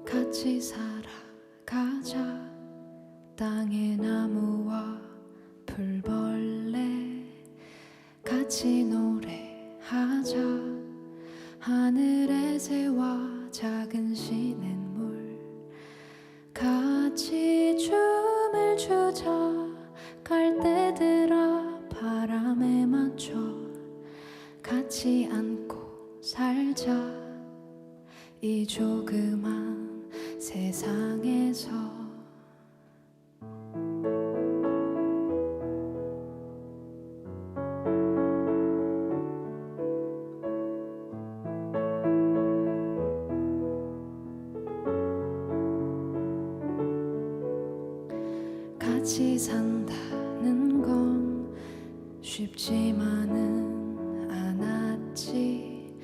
같이 살아가자. 땅의 나무와 풀벌레 같이 노래하자. 하늘의 새와 작은 시냇물 같이 춤을 추자. 갈대들아 바람에 맞춰 같이 안고 살자. 이 조그만 세상에서 같이 산다는 건 쉽지만은 않았지.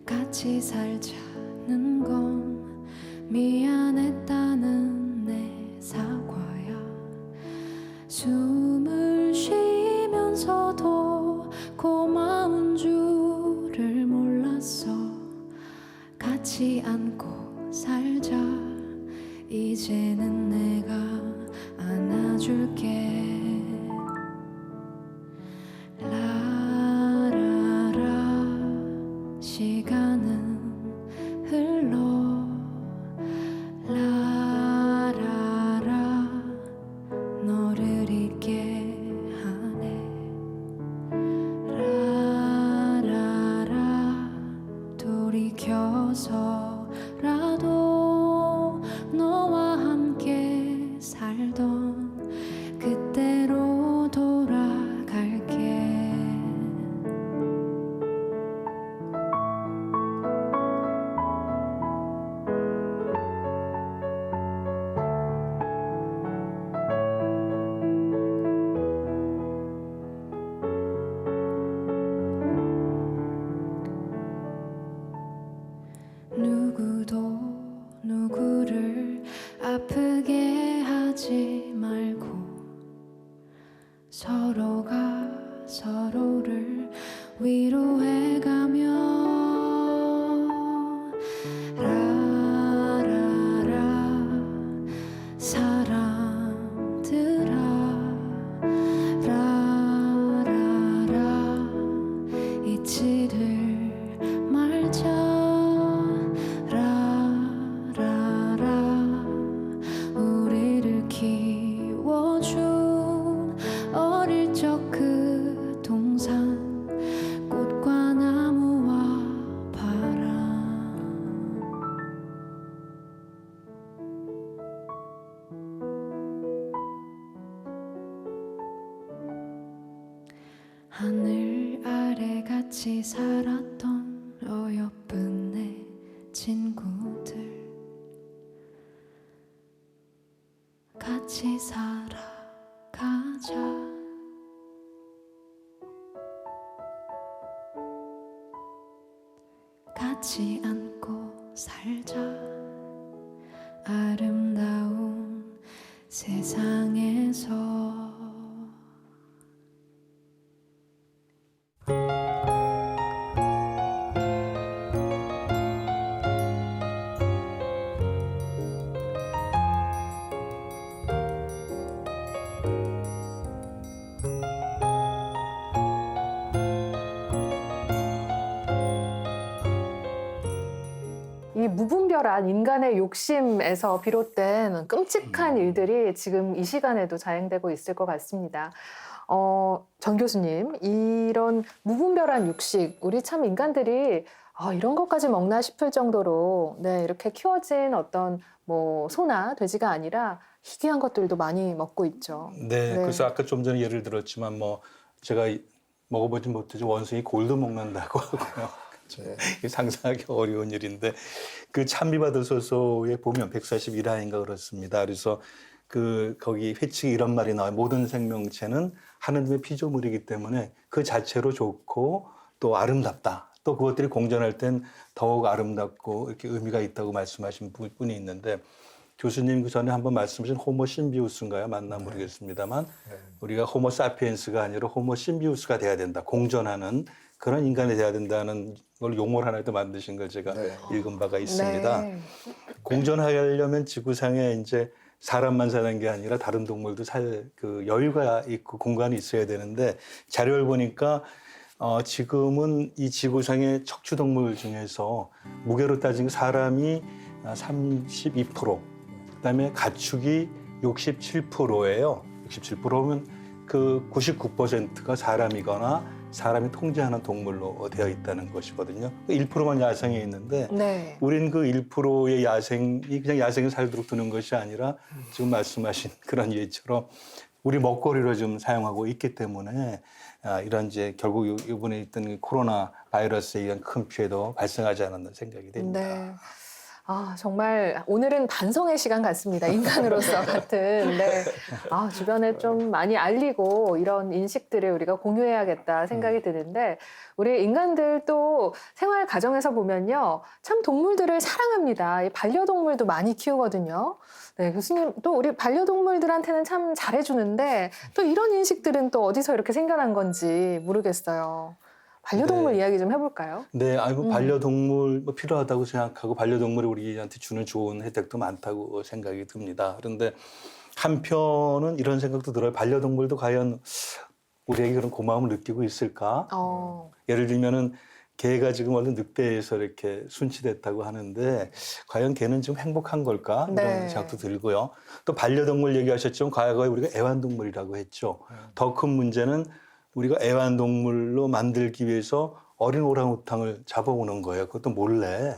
같이 살자는 건 미안했다는 내 사과야. 숨을 쉬면서도 고마운 줄을 몰랐어. 같이 안고 살자. 이제는 내가 안아줄게. 라라라 시간은 흘러. 라라라 너를 잊게 하네. 라라라 돌이켜서라도 너와 함께 살던 그때로 돌아갈게. 누구도 누구를 아프게 하지 말고 서로가 서로를 위로해가며. 라라라 사람들아 라라라 잊지를 말자. 라라라 우리를 키워준 어릴 적 그 동산 꽃과 나무와 바람. 하늘 아래 같이 살았던 어여쁜 내 친구들 같이 살아가자. 같이 안고 살자. 아름다운 세상에서. 이 무분별한 인간의 욕심에서 비롯된 끔찍한 일들이 지금 이 시간에도 자행되고 있을 것 같습니다. 전 교수님, 이런 무분별한 육식, 우리 참 인간들이 이런 것까지 먹나 싶을 정도로 이렇게 키워진 어떤 뭐 소나 돼지가 아니라 희귀한 것들도 많이 먹고 있죠. 네, 그래서 아까 좀 전에 예를 들었지만 뭐 제가 먹어보지 못하지 원숭이 골도 먹는다고 하고요. 네. 상상하기 어려운 일인데 그 찬미받으소서에 보면 141화인가 그렇습니다. 그래서 거기 회칙에 이런 말이 나와요. 모든 생명체는 하느님의 피조물이기 때문에 그 자체로 좋고 또 아름답다. 또 그것들이 공존할 땐 더욱 아름답고 이렇게 의미가 있다고 말씀하신 분이 있는데 교수님 그 전에 한번 말씀하신 호모 심비우스인가요? 맞나 모르겠습니다만 우리가 호모 사피엔스가 아니라 호모 심비우스가 돼야 된다. 공존하는 그런 인간이 돼야 된다는 걸 용어를 하나 더 만드신 걸 제가 읽은 바가 있습니다. 네. 공존하려면 지구상에 이제 사람만 사는 게 아니라 다른 동물도 살 그 여유가 있고 공간이 있어야 되는데 자료를 보니까 지금은 이 지구상의 척추 동물 중에서 무게로 따지면 사람이 32%, 그다음에 가축이 67%예요. 67%면 그 99%가 사람이거나 사람이 통제하는 동물로 되어 있다는 것이거든요. 1%만 야생에 있는데 네. 우린 그 1%의 야생이 그냥 야생에 살도록 두는 것이 아니라 지금 말씀하신 그런 예처럼 우리 먹거리로 좀 사용하고 있기 때문에 이런 이제 결국 이번에 있던 코로나 바이러스에 의한 큰 피해도 발생하지 않았나 생각이 됩니다. 네. 아, 정말 오늘은 반성의 시간 같습니다. 인간으로서 같은. 네. 아, 주변에 좀 많이 알리고 이런 인식들을 우리가 공유해야겠다 생각이 드는데 우리 인간들 또 생활 가정에서 보면요. 참 동물들을 사랑합니다. 이 반려동물도 많이 키우거든요. 네, 교수님 또 우리 반려동물들한테는 참 잘해주는데 또 이런 인식들은 또 어디서 이렇게 생겨난 건지 모르겠어요. 반려동물 네. 이야기 좀 해볼까요? 네, 아이고 반려동물 뭐 필요하다고 생각하고 반려동물이 우리한테 주는 좋은 혜택도 많다고 생각이 듭니다. 그런데 한편은 이런 생각도 들어요. 반려동물도 과연 우리에게 그런 고마움을 느끼고 있을까? 예를 들면은 개가 지금 얼른 늑대에서 이렇게 순치됐다고 하는데 과연 개는 좀 행복한 걸까? 이런 네. 생각도 들고요. 또 반려동물 얘기하셨지만 과거에 우리가 애완동물이라고 했죠. 더 큰 문제는 우리가 애완동물로 만들기 위해서 어린 오랑우탕을 잡아오는 거예요. 그것도 몰래.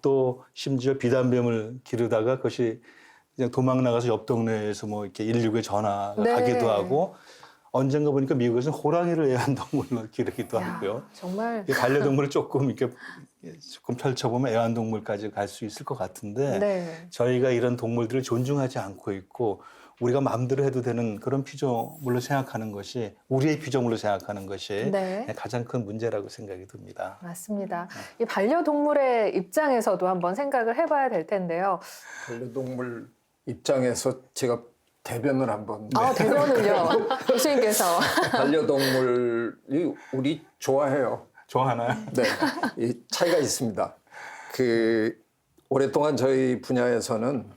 또 심지어 비단뱀을 기르다가 그것이 그냥 도망 나가서 옆 동네에서 뭐 이렇게 119에 전화가 네. 가기도 하고 언젠가 보니까 미국에서는 호랑이를 애완동물로 기르기도 하고요. 정말. 이 반려동물을 조금 펼쳐보면 애완동물까지 갈 수 있을 것 같은데 네. 저희가 이런 동물들을 존중하지 않고 있고 우리가 마음대로 해도 되는 그런 피조물로 생각하는 것이 우리의 피조물로 생각하는 것이 네. 가장 큰 문제라고 생각이 듭니다. 맞습니다. 이 반려동물의 입장에서도 한번 생각을 해봐야 될 텐데요. 반려동물 입장에서 제가 대변을 한번. 아, 대변을요. 교수님께서. 반려동물이 우리 좋아해요. 좋아하나요? 네, 이 차이가 있습니다. 오랫동안 저희 분야에서는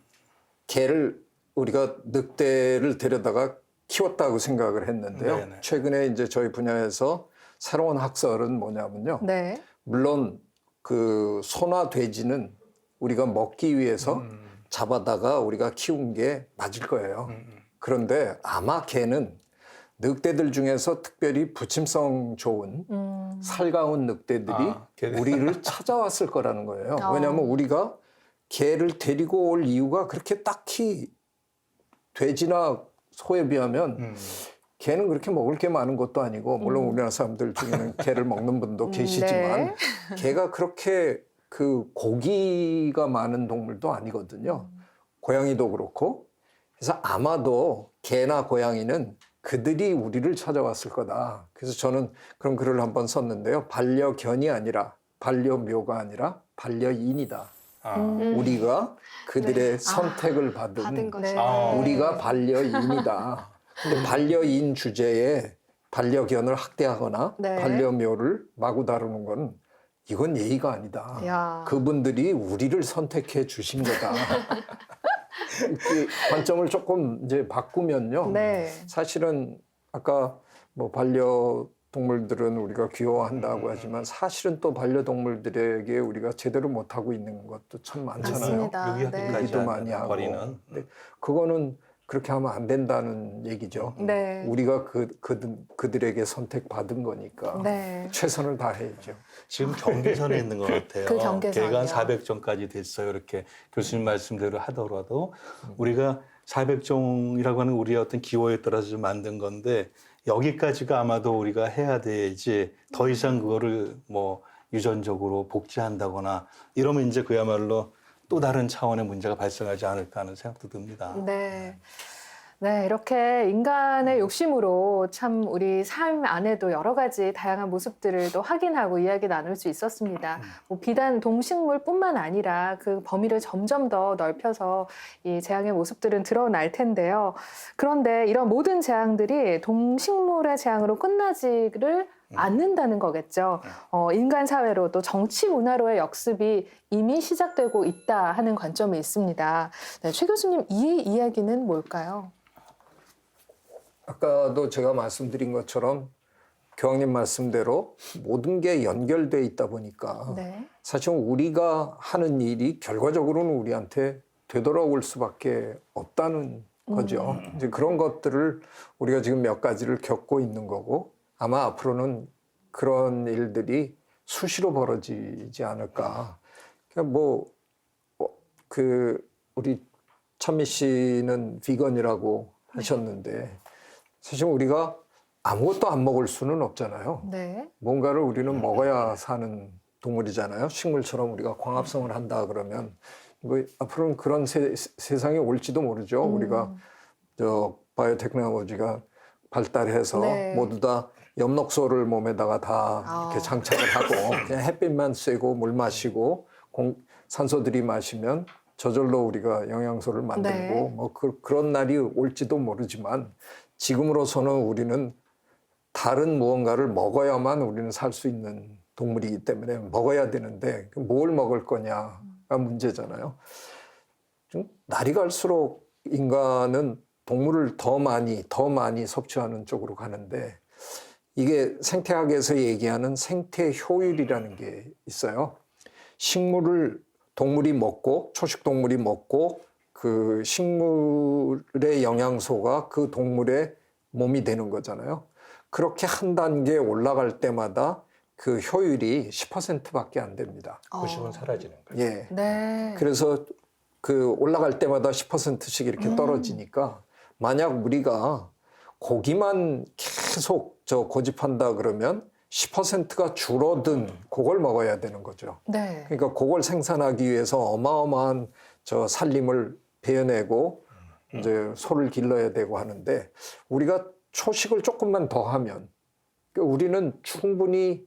개를 우리가 늑대를 데려다가 키웠다고 생각을 했는데요. 네네. 최근에 이제 저희 분야에서 새로운 학설은 뭐냐면요. 네. 물론 그 소나 돼지는 우리가 먹기 위해서 잡아다가 우리가 키운 게 맞을 거예요. 그런데 아마 개는 늑대들 중에서 특별히 부침성 좋은 살가운 늑대들이 개들. 우리를 찾아왔을 거라는 거예요. 아. 왜냐하면 우리가 개를 데리고 올 이유가 그렇게 딱히 돼지나 소에 비하면 개는 그렇게 먹을 게 많은 것도 아니고 물론 우리나라 사람들 중에는 개를 먹는 분도 계시지만 네. 개가 그렇게 그 고기가 많은 동물도 아니거든요. 고양이도 그렇고. 그래서 아마도 개나 고양이는 그들이 우리를 찾아왔을 거다. 그래서 저는 그런 글을 한번 썼는데요. 반려견이 아니라 반려묘가 아니라 반려인이다. 우리가 그들의 선택을 받은 것이. 네. 우리가 반려인이다. 근데 반려인 주제에 반려견을 학대하거나 네. 반려묘를 마구 다루는 건 이건 예의가 아니다. 야. 그분들이 우리를 선택해 주신 거다. 이 관점을 조금 이제 바꾸면요. 네. 사실은 아까 뭐 반려동물들은 우리가 귀여워한다고 하지만 사실은 또 반려동물들에게 우리가 제대로 못하고 있는 것도 참 많잖아요. 맞습니다. 유기하기까지 얘기도 하는 많이 하고. 거리는. 근데 그거는 그렇게 하면 안 된다는 얘기죠. 네. 우리가 그들에게 선택받은 거니까 네. 최선을 다해야죠. 지금 경계선에 있는 것 같아요. 그 경계선이요. 개가 한 400종까지 됐어요. 이렇게 교수님 말씀대로 하더라도 우리가 400종이라고 하는 우리의 어떤 기호에 따라서 좀 만든 건데 여기까지가 아마도 우리가 해야 되지 더 이상 그거를 뭐 유전적으로 복제한다거나 이러면 이제 그야말로 또 다른 차원의 문제가 발생하지 않을까 하는 생각도 듭니다. 네. 네, 이렇게 인간의 욕심으로 참 우리 삶 안에도 여러 가지 다양한 모습들을 또 확인하고 이야기 나눌 수 있었습니다. 뭐 비단 동식물뿐만 아니라 그 범위를 점점 더 넓혀서 이 재앙의 모습들은 드러날 텐데요. 그런데 이런 모든 재앙들이 동식물의 재앙으로 끝나지를 않는다는 거겠죠. 인간 사회로 또 정치 문화로의 역습이 이미 시작되고 있다 하는 관점이 있습니다. 네, 최 교수님, 이 이야기는 뭘까요? 아까도 제가 말씀드린 것처럼 교황님 말씀대로 모든 게 연결돼 있다 보니까 네. 사실 우리가 하는 일이 결과적으로는 우리한테 되돌아올 수밖에 없다는 거죠. 이제 그런 것들을 우리가 지금 몇 가지를 겪고 있는 거고 아마 앞으로는 그런 일들이 수시로 벌어지지 않을까. 그러니까 우리 찬미 씨는 비건이라고 하셨는데 사실 우리가 아무것도 안 먹을 수는 없잖아요. 네. 뭔가를 우리는 먹어야 사는 동물이잖아요. 식물처럼 우리가 광합성을 한다 그러면 뭐 앞으로는 그런 세상이 올지도 모르죠. 우리가 바이오테크놀로지가 발달해서 네. 모두 다 엽록소를 몸에다가 다 이렇게 장착을 하고 그냥 햇빛만 쐬고 물 마시고 산소 들이마시면 저절로 우리가 영양소를 만들고 네. 뭐 그런 날이 올지도 모르지만 지금으로서는 우리는 다른 무언가를 먹어야만 우리는 살 수 있는 동물이기 때문에 먹어야 되는데 뭘 먹을 거냐가 문제잖아요. 좀 날이 갈수록 인간은 동물을 더 많이 섭취하는 쪽으로 가는데 이게 생태학에서 얘기하는 생태 효율이라는 게 있어요. 동물이 먹고 초식 동물이 먹고 그 식물의 영양소가 그 동물의 몸이 되는 거잖아요. 그렇게 한 단계 올라갈 때마다 그 효율이 10%밖에 안 됩니다. 90은 사라지는 거예요. 예. 네. 그래서 그 올라갈 때마다 10%씩 이렇게 떨어지니까 만약 우리가 고기만 계속 고집한다 그러면 10%가 줄어든 그걸 먹어야 되는 거죠. 네. 그러니까 그걸 생산하기 위해서 어마어마한 살림을 베어내고 이제 소를 길러야 되고 하는데 우리가 초식을 조금만 더 하면 우리는 충분히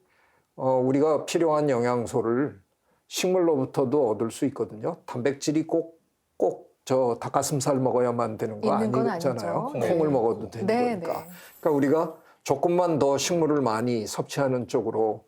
우리가 필요한 영양소를 식물로부터도 얻을 수 있거든요. 단백질이 꼭 닭가슴살 먹어야만 되는 거 있는 건 아니잖아요. 아니죠. 콩을 네. 먹어도 되는 네, 거니까. 네. 그러니까 우리가 조금만 더 식물을 많이 섭취하는 쪽으로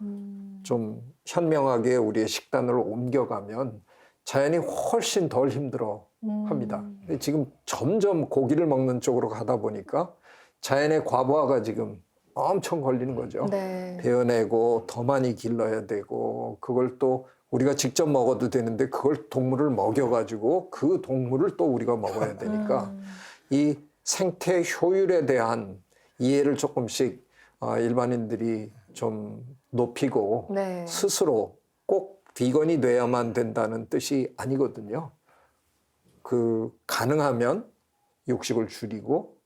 좀 현명하게 우리의 식단을 옮겨가면 자연이 훨씬 덜 힘들어 합니다. 근데 지금 점점 고기를 먹는 쪽으로 가다 보니까 자연의 과부하가 지금 엄청 걸리는 거죠. 네. 베어내고 더 많이 길러야 되고 그걸 또 우리가 직접 먹어도 되는데 그걸 동물을 먹여가지고 그 동물을 또 우리가 먹어야 되니까 이 생태 효율에 대한 이해를 조금씩 일반인들이 좀 높이고 네. 스스로 꼭 비건이 돼야만 된다는 뜻이 아니거든요. 가능하면 육식을 줄이고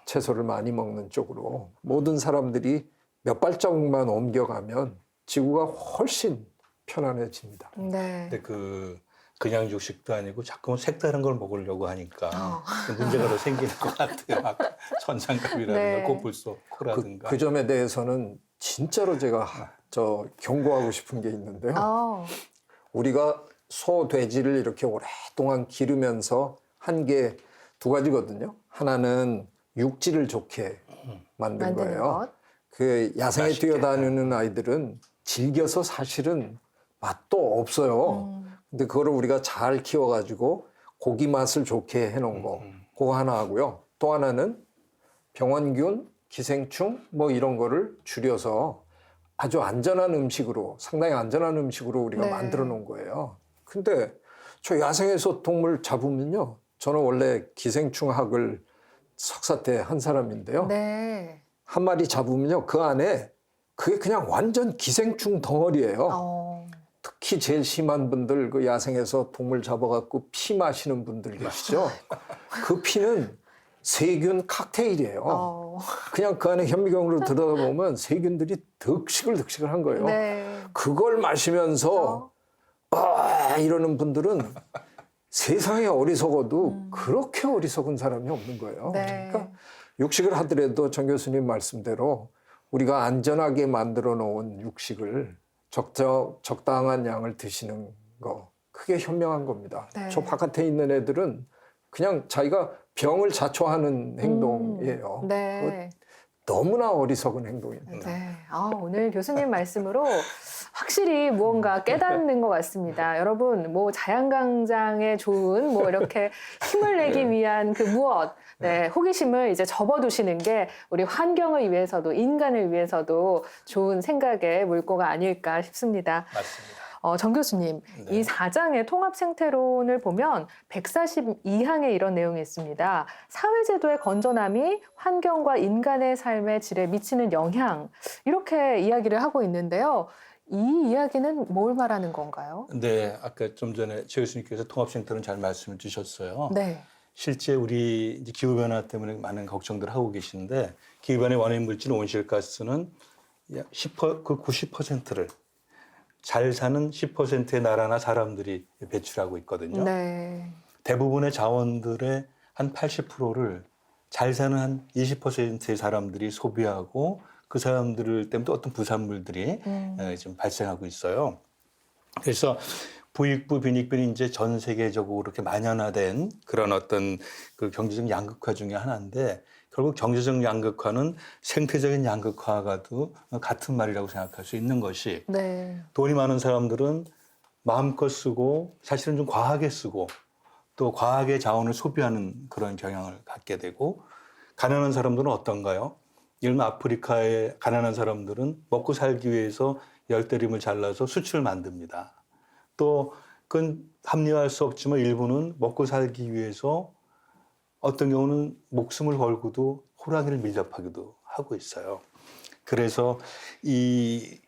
채소를 많이 먹는 쪽으로 모든 사람들이 몇 발자국만 옮겨가면 지구가 훨씬 편안해집니다. 네. 근데 그냥 육식도 아니고 자꾸 색다른 걸 먹으려고 하니까 문제가 더 생기는 것 같아요. 아까 천장갑이라든가 네. 코뿔소 코라든가. 그 점에 대해서는 진짜로 제가 경고하고 싶은 게 있는데요. 우리가 소, 돼지를 이렇게 오랫동안 기르면서 한 게 두 가지거든요. 하나는 육질을 좋게 만든 거예요. 그 야생에 맛있게. 뛰어다니는 아이들은 질겨서 사실은 맛도 없어요. 근데 그거를 우리가 잘 키워가지고 고기 맛을 좋게 해놓은 거, 그거 하나 하고요. 또 하나는 병원균, 기생충 뭐 이런 거를 줄여서 아주 안전한 음식으로, 상당히 안전한 음식으로 우리가 네. 만들어 놓은 거예요. 근데 저 야생에서 동물 잡으면요. 저는 원래 기생충학을 석사 때 한 사람인데요. 네. 한 마리 잡으면요. 그 안에 그게 그냥 완전 기생충 덩어리예요. 특히 제일 심한 분들, 그 야생에서 동물 잡아갖고 피 마시는 분들 계시죠? 그 피는 세균 칵테일이에요. 그냥 그 안에 현미경으로 들여다보면 세균들이 득식을 한 거예요. 네. 그걸 마시면서 이러는 분들은 세상에 어리석어도 그렇게 어리석은 사람이 없는 거예요. 네. 그러니까 육식을 하더라도 정 교수님 말씀대로 우리가 안전하게 만들어 놓은 육식을 적당한 양을 드시는 거, 그게 현명한 겁니다. 네. 저 바깥에 있는 애들은 그냥 자기가 병을 자초하는 행동이에요. 네. 너무나 어리석은 행동입니다. 네. 오늘 교수님 말씀으로 확실히 무언가 깨닫는 것 같습니다. 여러분, 뭐 자양강장에 좋은 뭐 이렇게 힘을 내기 위한 그 무엇, 네, 호기심을 이제 접어두시는 게 우리 환경을 위해서도 인간을 위해서도 좋은 생각의 물꼬가 아닐까 싶습니다. 맞습니다. 정 교수님, 네. 이 4장의 통합생태론을 보면 142항에 이런 내용이 있습니다. 사회제도의 건전함이 환경과 인간의 삶의 질에 미치는 영향, 이렇게 이야기를 하고 있는데요. 이 이야기는 뭘 말하는 건가요? 네, 아까 좀 전에 최 교수님께서 통합생태론 잘 말씀을 주셨어요. 네. 실제 우리 이제 기후변화 때문에 많은 걱정들을 하고 계신데 기후변화의 원인 물질 온실가스는 약 90%를 잘 사는 10%의 나라나 사람들이 배출하고 있거든요. 네. 대부분의 자원들의 한 80%를 잘 사는 한 20%의 사람들이 소비하고 그 사람들 때문에 또 어떤 부산물들이 지금 발생하고 있어요. 그래서 부익부 빈익빈이 이제 전 세계적으로 이렇게 만연화된 그런 어떤 그 경제적 양극화 중에 하나인데 결국 경제적 양극화는 생태적인 양극화와도 같은 말이라고 생각할 수 있는 것이 네. 돈이 많은 사람들은 마음껏 쓰고 사실은 좀 과하게 쓰고 또 과하게 자원을 소비하는 그런 경향을 갖게 되고 가난한 사람들은 어떤가요? 예를 들면 아프리카의 가난한 사람들은 먹고 살기 위해서 열대림을 잘라서 수출을 만듭니다. 또 그건 합리화할 수 없지만 일부는 먹고 살기 위해서 어떤 경우는 목숨을 걸고도 호랑이를 밀접하기도 하고 있어요. 그래서 이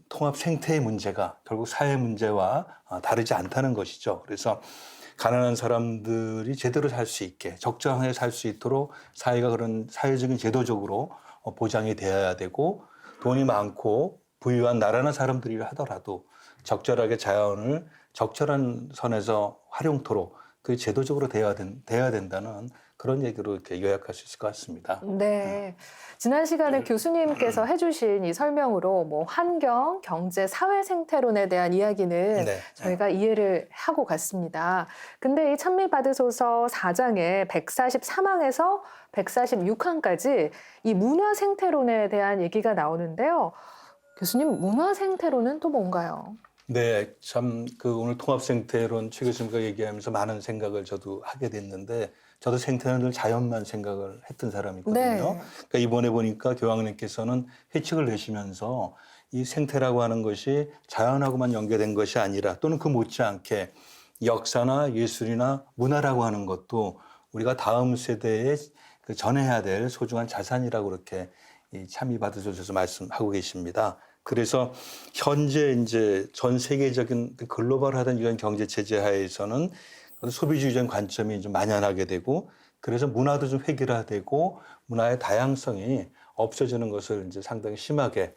통합 생태의 문제가 결국 사회 문제와 다르지 않다는 것이죠. 그래서 가난한 사람들이 제대로 살 수 있게 적정하게 살 수 있도록 사회가 그런 사회적인 제도적으로 보장이 되어야 되고 돈이 많고 부유한 나라나 사람들이라 하더라도 적절하게 자연을 적절한 선에서 활용토록 그 제도적으로 돼야 된다는 그런 얘기로 이렇게 요약할 수 있을 것 같습니다. 네. 지난 시간에 교수님께서 해주신 이 설명으로 뭐 환경, 경제, 사회 생태론에 대한 이야기는 네. 저희가 이해를 하고 갔습니다. 근데 이 찬미받으소서 4장의 143항에서 146항까지 이 문화 생태론에 대한 얘기가 나오는데요. 교수님, 문화 생태론은 또 뭔가요? 네, 참 그 오늘 통합생태론 최 교수님과 얘기하면서 많은 생각을 저도 하게 됐는데 저도 생태는 늘 자연만 생각을 했던 사람이거든요. 네. 그러니까 이번에 보니까 교황님께서는 회칙을 내시면서 이 생태라고 하는 것이 자연하고만 연계된 것이 아니라 또는 그 못지않게 역사나 예술이나 문화라고 하는 것도 우리가 다음 세대에 그 전해야 될 소중한 자산이라고 그렇게 참여 받으셔서 말씀하고 계십니다. 그래서 현재 이제 전 세계적인 글로벌하던 이런 경제 체제 하에서는 소비주의적인 관점이 좀 만연하게 되고 그래서 문화도 좀 획일화되고 문화의 다양성이 없어지는 것을 이제 상당히 심하게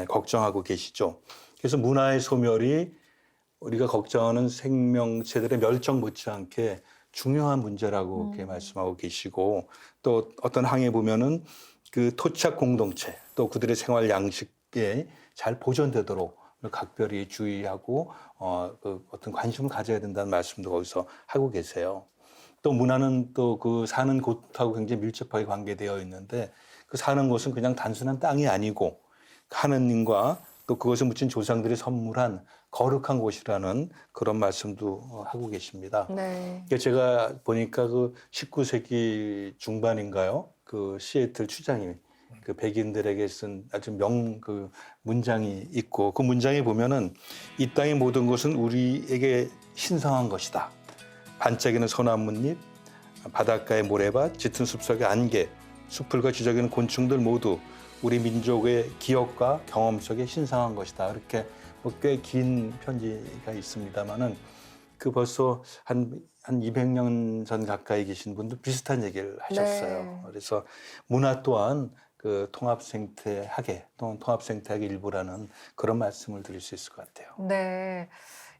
걱정하고 계시죠. 그래서 문화의 소멸이 우리가 걱정하는 생명체들의 멸종 못지않게 중요한 문제라고 이렇게 말씀하고 계시고 또 어떤 항에 보면은 그 토착 공동체 또 그들의 생활 양식에 잘 보존되도록 각별히 주의하고 그 어떤 관심을 가져야 된다는 말씀도 거기서 하고 계세요. 또 문화는 또 그 사는 곳하고 굉장히 밀접하게 관계되어 있는데 그 사는 곳은 그냥 단순한 땅이 아니고 하느님과 또 그것을 묻힌 조상들이 선물한 거룩한 곳이라는 그런 말씀도 하고 계십니다. 네. 제가 보니까 그 19세기 중반인가요? 그 시애틀 추장이 그 백인들에게 쓴 아주 그 문장이 있고 그 문장에 보면은 이 땅의 모든 것은 우리에게 신성한 것이다. 반짝이는 소나뭇잎, 바닷가의 모래밭, 짙은 숲속의 안개, 수풀과 지저귀는 곤충들 모두 우리 민족의 기억과 경험 속에 신성한 것이다. 이렇게 뭐 꽤 긴 편지가 있습니다만은 그 벌써 한 200년 전 가까이 계신 분도 비슷한 얘기를 하셨어요. 네. 그래서 문화 또한 그 통합생태학의 또는 통합생태학의 일부라는 그런 말씀을 드릴 수 있을 것 같아요. 네.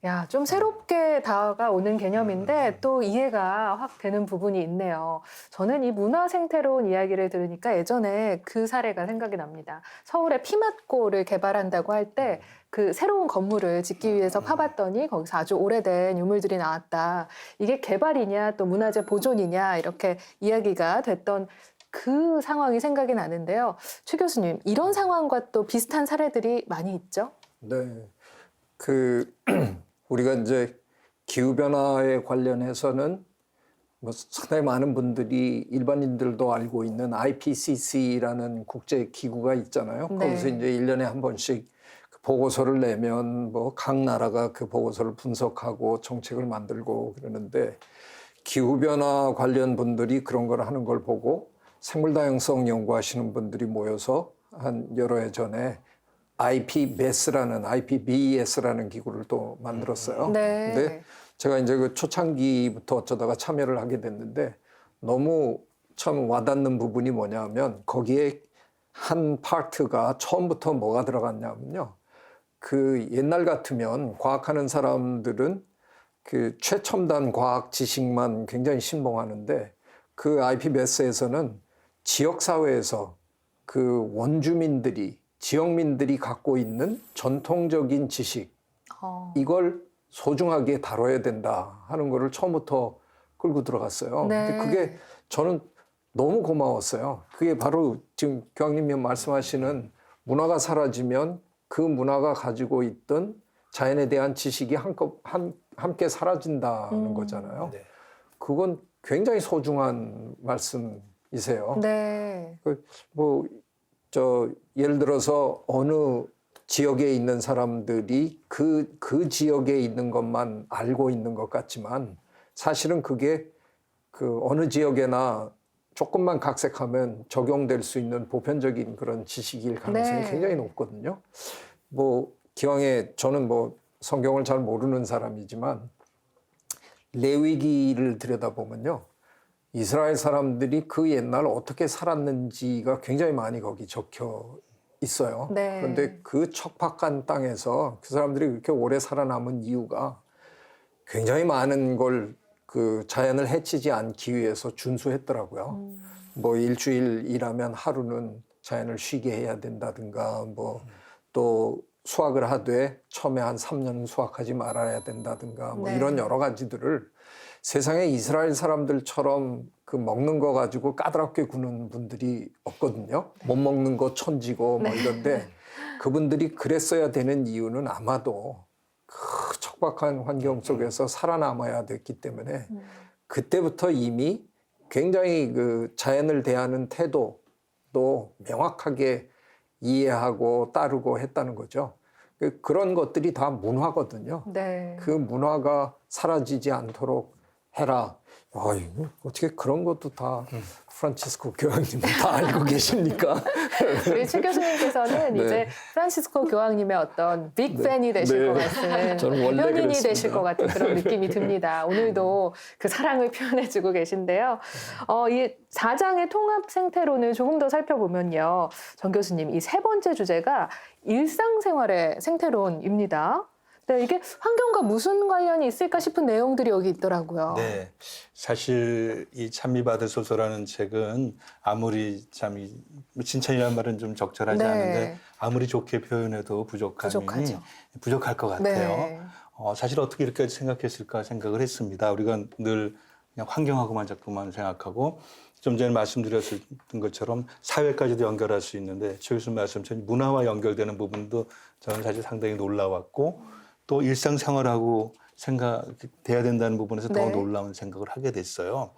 야, 좀 새롭게 다가오는 개념인데 또 이해가 확 되는 부분이 있네요. 저는 이 문화 생태로운 이야기를 들으니까 예전에 그 사례가 생각이 납니다. 서울에 피맛골을 개발한다고 할 때 그 새로운 건물을 짓기 위해서 파봤더니 거기서 아주 오래된 유물들이 나왔다. 이게 개발이냐 또 문화재 보존이냐 이렇게 이야기가 됐던 그 상황이 생각이 나는데요. 최 교수님, 이런 상황과 또 비슷한 사례들이 많이 있죠? 네. 우리가 이제 기후변화에 관련해서는 뭐 상당히 많은 분들이 일반인들도 알고 있는 IPCC라는 국제기구가 있잖아요. 네. 거기서 이제 1년에 한 번씩 그 보고서를 내면 뭐 각 나라가 그 보고서를 분석하고 정책을 만들고 그러는데 기후변화 관련 분들이 그런 걸 하는 걸 보고 생물다양성 연구하시는 분들이 모여서 한 여러 해 전에 IPBES라는 기구를 또 만들었어요. 네. 근데 제가 이제 그 초창기부터 어쩌다가 참여를 하게 됐는데 너무 참 와닿는 부분이 뭐냐면 거기에 한 파트가 처음부터 뭐가 들어갔냐면요. 그 옛날 같으면 과학하는 사람들은 그 최첨단 과학 지식만 굉장히 신봉하는데 그 IPBES에서는 지역사회에서 그 원주민들이 지역민들이 갖고 있는 전통적인 지식 이걸 소중하게 다뤄야 된다 하는 거를 처음부터 끌고 들어갔어요. 네. 근데 그게 저는 너무 고마웠어요. 그게 바로 지금 교황님이 말씀하시는 문화가 사라지면 그 문화가 가지고 있던 자연에 대한 지식이 함께 사라진다는 거잖아요. 네. 그건 굉장히 소중한 말씀이세요. 네. 예를 들어서 어느 지역에 있는 사람들이 그 지역에 있는 것만 알고 있는 것 같지만 사실은 그게 그 어느 지역에나 조금만 각색하면 적용될 수 있는 보편적인 그런 지식일 가능성이 네. 굉장히 높거든요. 기왕에 저는 성경을 잘 모르는 사람이지만 레위기를 들여다보면요. 이스라엘 사람들이 그 옛날 어떻게 살았는지가 굉장히 많이 거기 적혀 있어요. 네. 그런데 그 척박한 땅에서 그 사람들이 그렇게 오래 살아남은 이유가 굉장히 많은 걸 그 자연을 해치지 않기 위해서 준수했더라고요. 일주일 일하면 하루는 자연을 쉬게 해야 된다든가 또 수확을 하되 처음에 한 3년은 수확하지 말아야 된다든가 네. 이런 여러 가지들을 세상에 이스라엘 사람들처럼 그 먹는 거 가지고 까다롭게 구는 분들이 없거든요. 못 먹는 거 천지고 네. 이런데 그분들이 그랬어야 되는 이유는 아마도 그 척박한 환경 속에서 살아남아야 됐기 때문에 그때부터 이미 굉장히 그 자연을 대하는 태도도 명확하게 이해하고 따르고 했다는 거죠. 그런 것들이 다 문화거든요. 네. 그 문화가 사라지지 않도록 해라. 이거 어떻게 그런 것도 다 프란치스코 교황님은 다 알고 계십니까? 우리 최 교수님께서는 네. 이제 프란시스코 교황님의 어떤 빅팬이 되실 것 같은 저는 원래 대변인이 그랬습니다. 되실 것 같은 그런 느낌이 듭니다. 오늘도 그 사랑을 표현해주고 계신데요. 이 4장의 통합 생태론을 조금 더 살펴보면요. 정 교수님, 이 세 번째 주제가 일상생활의 생태론입니다. 네, 이게 환경과 무슨 관련이 있을까 싶은 내용들이 여기 있더라고요. 네, 사실 이 찬미받으소서라는 책은 아무리 칭찬이라는 말은 좀 적절하지 네. 않은데 아무리 좋게 표현해도 부족할 것 같아요. 네. 사실 어떻게 이렇게 생각했을까 생각을 했습니다. 우리가 늘 그냥 환경하고만 자꾸만 생각하고 좀 전에 말씀드렸던 것처럼 사회까지도 연결할 수 있는데 최 교수님 말씀처럼 문화와 연결되는 부분도 저는 사실 상당히 놀라웠고 또 일상생활하고 생각돼야 된다는 부분에서 더 네. 놀라운 생각을 하게 됐어요.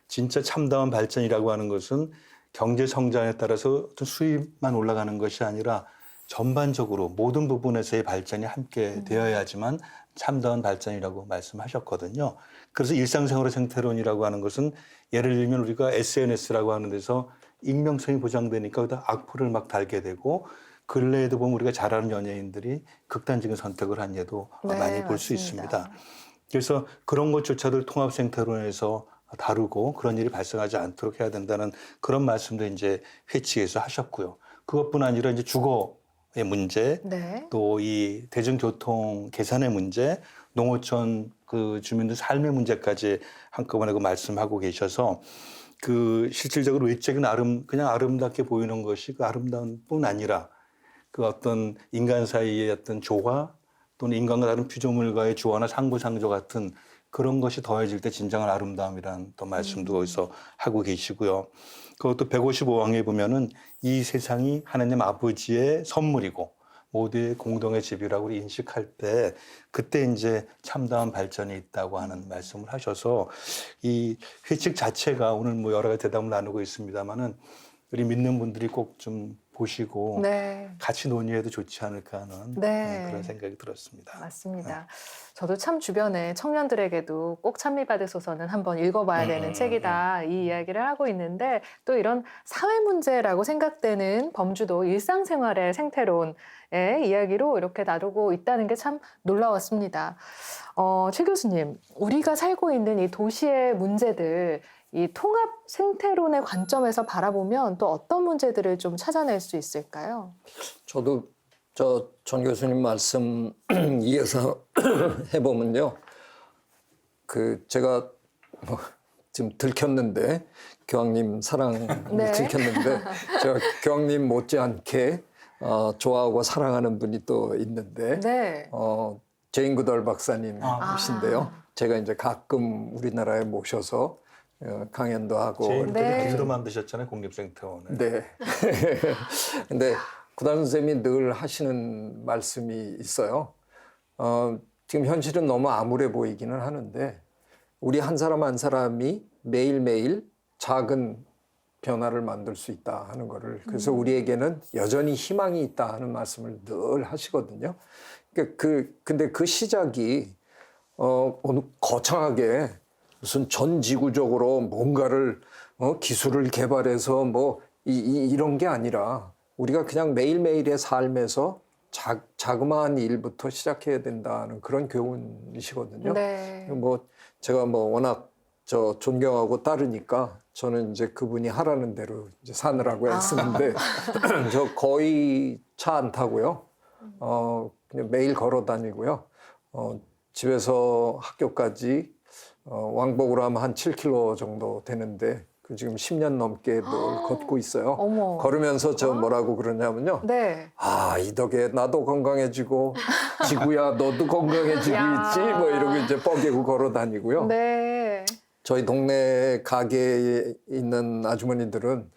진짜 참다운 발전이라고 하는 것은 경제 성장에 따라서 어떤 수입만 올라가는 것이 아니라 전반적으로 모든 부분에서의 발전이 함께 되어야지만 참다운 발전이라고 말씀하셨거든요. 그래서 일상생활의 생태론이라고 하는 것은 예를 들면 우리가 SNS라고 하는 데서 익명성이 보장되니까 거기다 악플을 막 달게 되고 근래에도 보면 우리가 잘 아는 연예인들이 극단적인 선택을 한 예도 네, 많이 볼 수 맞습니다. 있습니다. 그래서 그런 것조차도 통합 생태론에서 다루고 그런 일이 발생하지 않도록 해야 된다는 그런 말씀도 이제 회칙에서 하셨고요. 그것뿐 아니라 이제 주거 문제, 네. 또 이 대중교통 개선의 문제, 농어촌 그 주민들 삶의 문제까지 한꺼번에 그 말씀하고 계셔서 그 실질적으로 외적인 그냥 아름답게 보이는 것이 그 아름다운 뿐 아니라 그 어떤 인간 사이의 어떤 조화 또는 인간과 다른 피조물과의 조화나 상부상조 같은 그런 것이 더해질 때 진정한 아름다움이라는 또 말씀도 거기서 하고 계시고요. 그것도 155항에 보면은 이 세상이 하나님 아버지의 선물이고 모두의 공동의 집이라고 인식할 때 그때 이제 참다운 발전이 있다고 하는 말씀을 하셔서 이 회칙 자체가 오늘 뭐 여러 가지 대담을 나누고 있습니다만은 우리 믿는 분들이 꼭 좀 보시고 네. 같이 논의해도 좋지 않을까 하는 네. 그런 생각이 들었습니다. 맞습니다. 저도 참 주변에 청년들에게도 꼭 찬미받으소서는 한번 읽어봐야 되는 책이다 이 이야기를 하고 있는데 또 이런 사회 문제라고 생각되는 범주도 일상생활의 생태론의 이야기로 이렇게 다루고 있다는 게 참 놀라웠습니다. 최 교수님, 우리가 살고 있는 이 도시의 문제들 이 통합 생태론의 관점에서 바라보면 또 어떤 문제들을 좀 찾아낼 수 있을까요? 저도 전 교수님 말씀 이어서 해보면요. 제가 지금 들켰는데 교황님 사랑을 네. 들켰는데 제가 교황님 못지않게 좋아하고 사랑하는 분이 또 있는데 네. 제인 구덜 박사님이신데요. 제가 이제 가끔 우리나라에 모셔서 강연도 하고. 제인도 네. 비로 만드셨잖아요, 국립생태원을. 네. 근데 구단 선생님이 늘 하시는 말씀이 있어요. 지금 현실은 너무 암울해 보이기는 하는데 우리 한 사람 한 사람이 매일매일 작은 변화를 만들 수 있다 하는 거를. 그래서 우리에게는 여전히 희망이 있다 하는 말씀을 늘 하시거든요. 근데 그 시작이 거창하게 무슨 전 지구적으로 뭔가를 기술을 개발해서 뭐 이런 게 아니라 우리가 그냥 매일매일의 삶에서 자그마한 일부터 시작해야 된다는 그런 교훈이시거든요. 네. 뭐 제가 뭐 워낙 존경하고 따르니까 저는 이제 그분이 하라는 대로 이제 사느라고 애쓰는데 저 거의 차 안 타고요. 그냥 매일 걸어 다니고요. 집에서 학교까지 왕복으로 하면 한 7km 정도 되는데 지금 10년 넘게 늘 걷고 있어요. 어머. 걸으면서 뭐라고 그러냐면요. 네. 이 덕에 나도 건강해지고 지구야 너도 건강해지고 야. 있지 뭐 이러고 이제 뻐개고 걸어 다니고요. 네. 저희 동네 가게에 있는 아주머니들은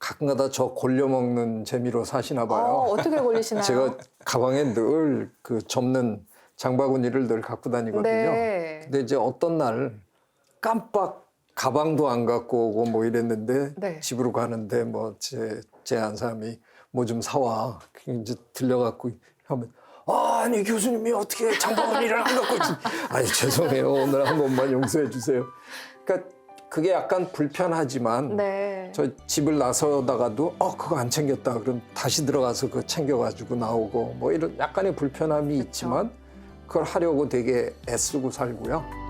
가끔가다 저 골려 먹는 재미로 사시나 봐요. 어떻게 걸리시나요? 제가 가방에 늘 그 접는 장바구니를 늘 갖고 다니거든요. 네. 근데 이제 어떤 날 깜빡 가방도 안 갖고 오고 뭐 이랬는데 네. 집으로 가는데 뭐 제 안 사람이 뭐 좀 사와. 이제 들려갖고 하면 아니 교수님이 어떻게 장바구니를 안 갖고 있지? 아니 죄송해요. 오늘 한 번만 용서해 주세요. 그러니까 그게 약간 불편하지만 네. 저 집을 나서다가도 그거 안 챙겼다. 그럼 다시 들어가서 그거 챙겨가지고 나오고 뭐 이런 약간의 불편함이 있지만 그걸 하려고 되게 애쓰고 살고요.